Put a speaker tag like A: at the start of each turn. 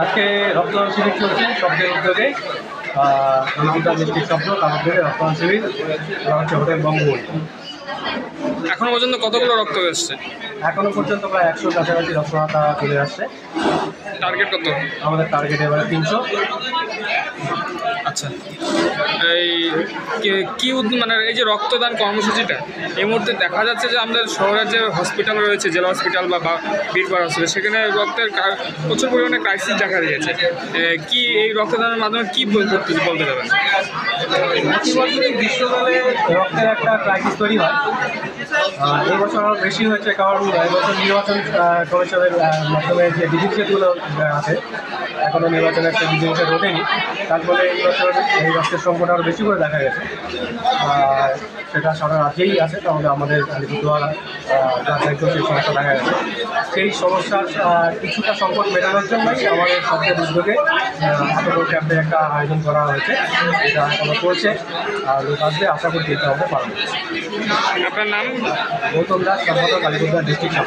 A: আজকে রক্তদান শিবির চলছে শব্দের উদ্যোগে ডিস্ট্রিক্ট শব্দ তার উদ্যোগে রক্তদান শিবির হচ্ছে হোটেল বঙ্গবন্ধু।
B: এখনো পর্যন্ত কতগুলো রক্ত এসছে?
A: এখনো পর্যন্ত প্রায় 100 কাছাকাছি রক্তদাতা চলে আসছে।
B: টার্গেট কত?
A: আমাদের টার্গেট এবারে 300।
B: আচ্ছা, এই কি মানে এই যে রক্তদান কর্মসূচিটা এই মুহূর্তে দেখা যাচ্ছে যে আমাদের শহরের যে হসপিটাল রয়েছে, জেলা হসপিটাল বা বীরপাড়া হসপিটাল, সেখানে রক্তের প্রচুর পরিমাণে ক্রাইসিস দেখা দিয়েছে। কি এই রক্তদানের মাধ্যমে কি বলতে যাবেন?
A: গ্রীষ্মকালে রক্তের একটা ক্রাইসিস তৈরি হয়, এই বছর আরও বেশি হয়েছে, কারণ এবছর নির্বাচন কমিশনের মাধ্যমে যে বিধিনিষেধগুলো আছে এখনও নির্বাচনের একটা বিধিনিষেধ ওঠেনি, তার ফলে এই বছর এই রক্তের সংকট আরও বেশি করে দেখা গেছে। সেটা সারা রাজ্যেই আছে, তাহলে আমাদের আলিপুরদুয়ার রাজশাহীতেও সেই সমস্যা দেখা গেছে। সেই সমস্যার কিছুটা সংকট মেটানোর জন্যই আমাদের সরকারের উদ্যোগে এত বড় ক্যাম্পের একটা আয়োজন করা হয়েছে। এটা এখনো চলছে, আর লোক আসবে, আশা করি দিতে হবে পারবে।
B: আপনার নাম?
A: গৌতম দাস, সম্পাদক, আলিপুরদুয়ার ডিস্ট্রিক্ট।